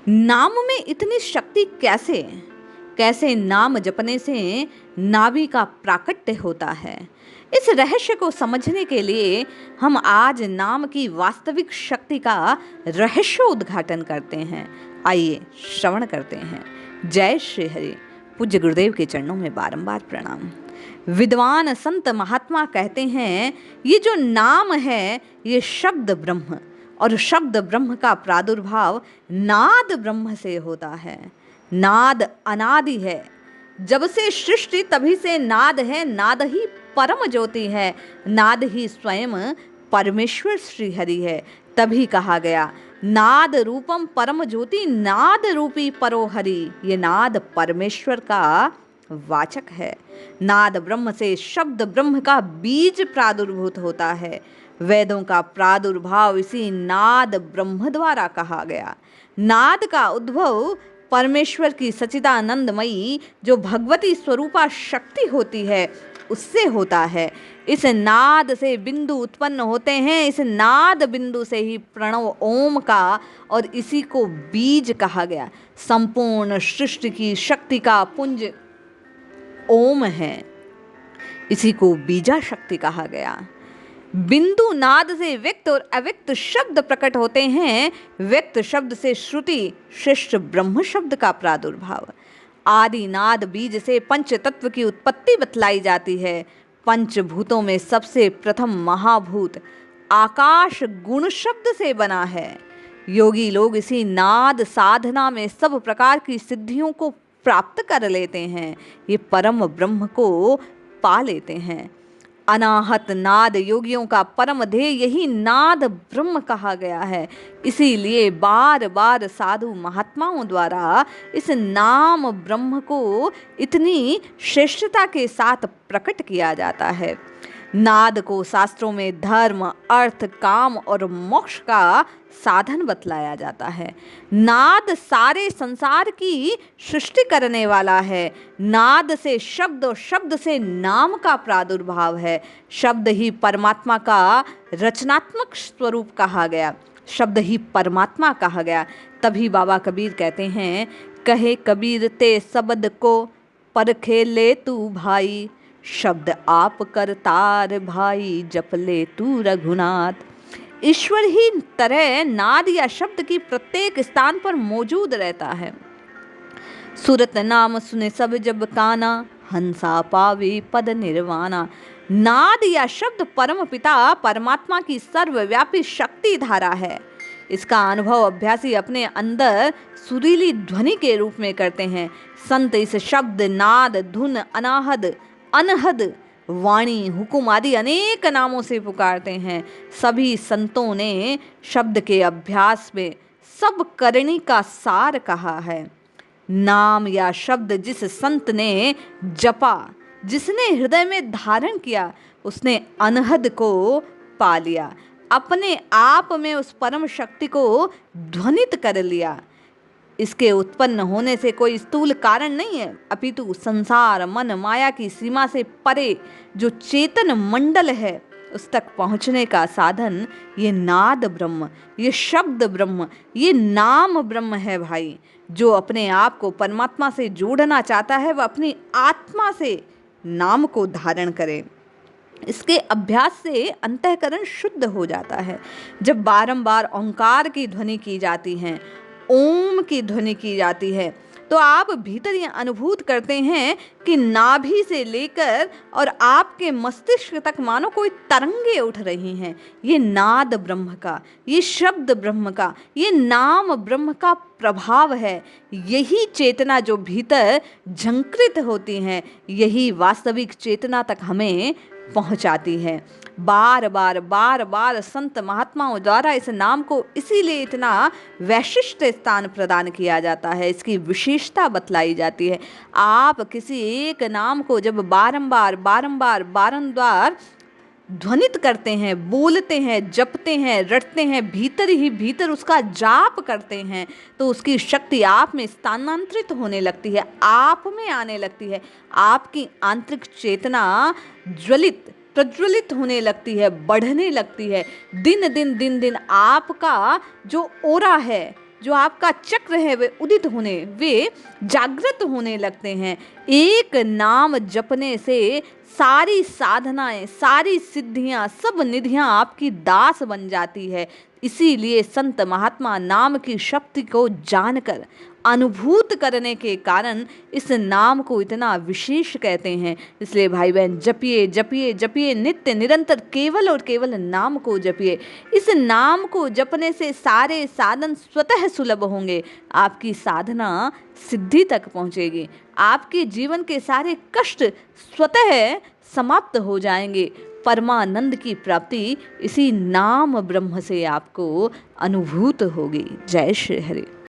नाम में इतनी शक्ति कैसे? कैसे नाम जपने से नाभि का प्राकट्य होता है? इस रहस्य को समझने के लिए हम आज नाम की वास्तविक शक्ति का रहस्य उद्घाटन करते हैं। आइए श्रवण करते हैं। जय श्री हरि। पूज्य गुरुदेव के चरणों में बारंबार प्रणाम। विद्वान संत महात्मा कहते हैं, ये जो नाम है ये शब्द ब्रह्म, और शब्द ब्रह्म का प्रादुर्भाव नाद ब्रह्म से होता है। नाद अनादि है, जब से सृष्टि तभी से नाद है। नाद ही परम ज्योति है, नाद ही स्वयं परमेश्वर श्री हरि है। तभी कहा गया, नाद रूपम परम ज्योति नाद रूपी परो हरि। ये नाद परमेश्वर का वाचक है। नाद ब्रह्म से शब्द ब्रह्म का बीज प्रादुर्भूत होता है। वेदों का प्रादुर्भाव इसी नाद ब्रह्म द्वारा कहा गया। नाद का उद्भव परमेश्वर की सच्चिदानंदमयी जो भगवती स्वरूपा शक्ति होती है उससे होता है। इस नाद से बिंदु उत्पन्न होते हैं। इस नाद बिंदु से ही प्रणव ओम का, और इसी को बीज कहा गया। संपूर्ण सृष्टि की शक्ति का पुंज ओम है, इसी को बीजा शक्ति कहा गया। बिंदु नाद से व्यक्त और अव्यक्त शब्द प्रकट होते हैं। व्यक्त शब्द से श्रुति श्रेष्ठ ब्रह्म शब्द का प्रादुर्भाव। आदि नाद बीज से पंच तत्व की उत्पत्ति बतलाई जाती है। पंचभूतों में सबसे प्रथम महाभूत आकाश गुण शब्द से बना है। योगी लोग इसी नाद साधना में सब प्रकार की सिद्धियों को प्राप्त कर लेते हैं। ये परम ब्रह्म को पा लेते हैं। अनाहत नाद योगियों का परम ध्येय यही नाद ब्रह्म कहा गया है। इसीलिए बार बार साधु महात्माओं द्वारा इस नाम ब्रह्म को इतनी श्रेष्ठता के साथ प्रकट किया जाता है। नाद को शास्त्रों में धर्म, अर्थ, काम और मोक्ष का साधन बतलाया जाता है। नाद सारे संसार की सृष्टि करने वाला है। नाद से शब्द और शब्द से नाम का प्रादुर्भाव है। शब्द ही परमात्मा का रचनात्मक स्वरूप कहा गया। शब्द ही परमात्मा कहा गया। तभी बाबा कबीर कहते हैं, कहे कबीर ते शब्द को परखे ले तू भाई। शब्द आप करतार भाई, जप ले तू रघुनाथ। ईश्वर ही तरह नाद या शब्द की प्रत्येक स्थान पर मौजूद रहता है। सुरत नाम सुने सब जब काना, हंसा पावे पद निर्वाणा। नाद या शब्द परम पिता परमात्मा की सर्वव्यापी शक्ति धारा है। इसका अनुभव अभ्यासी अपने अंदर सुरीली ध्वनि के रूप में करते हैं। संत इस शब्द, नाद, धुन, अनाहद, अनहद, वाणी, हुकुम आदि अनेक नामों से पुकारते हैं। सभी संतों ने शब्द के अभ्यास में सब करनी का सार कहा है। नाम या शब्द जिस संत ने जपा, जिसने हृदय में धारण किया, उसने अनहद को पा लिया। अपने आप में उस परम शक्ति को ध्वनित कर लिया। इसके उत्पन्न होने से कोई स्थूल कारण नहीं है, अपितु संसार, मन, माया की सीमा से परे जो चेतन मंडल है उस तक पहुंचने का साधन ये नाद ब्रह्म, ये शब्द ब्रह्म, ये नाम ब्रह्म है भाई। जो अपने आप को परमात्मा से जोड़ना चाहता है वह अपनी आत्मा से नाम को धारण करे। इसके अभ्यास से अंतःकरण शुद्ध हो जाता है। जब बारंबार ओंकार की ध्वनि की जाती है, ओम की ध्वनि की जाती है, तो आप भीतर ये अनुभूत करते हैं कि नाभि से लेकर और आपके मस्तिष्क तक मानो कोई तरंगे उठ रही हैं। ये नाद ब्रह्म का, ये शब्द ब्रह्म का, ये नाम ब्रह्म का प्रभाव है। यही चेतना जो भीतर झंकृत होती है, यही वास्तविक चेतना तक हमें पहुंचाती है। बार बार संत महात्माओं द्वारा इस नाम को इसीलिए इतना वैशिष्ट स्थान प्रदान किया जाता है। इसकी विशेषता बतलाई जाती है। आप किसी एक नाम को जब बारंबार ध्वनित करते हैं, बोलते हैं, जपते हैं, रटते हैं, भीतर ही भीतर उसका जाप करते हैं, तो उसकी शक्ति आप में स्थानांतरित होने लगती है, आप में आने लगती है। आपकी आंतरिक चेतना प्रज्वलित होने लगती है, बढ़ने लगती है। दिन दिन आपका जो ओरा है, जो आपका चक्र है वे जागृत होने लगते हैं। एक नाम जपने से सारी साधनाएं, सारी सिद्धियां, सब निधियां आपकी दास बन जाती है। इसीलिए संत महात्मा नाम की शक्ति को जानकर, अनुभूत करने के कारण इस नाम को इतना विशेष कहते हैं। इसलिए भाई बहन, जपिए जपिए जपिए, नित्य निरंतर केवल और केवल नाम को जपिए। इस नाम को जपने से सारे साधन स्वतः सुलभ होंगे। आपकी साधना सिद्धि तक पहुंचेगी। आपके जीवन के सारे कष्ट स्वतः समाप्त हो जाएंगे। परमानंद की प्राप्ति इसी नाम ब्रह्म से आपको अनुभूत होगी। जय श्री हरि।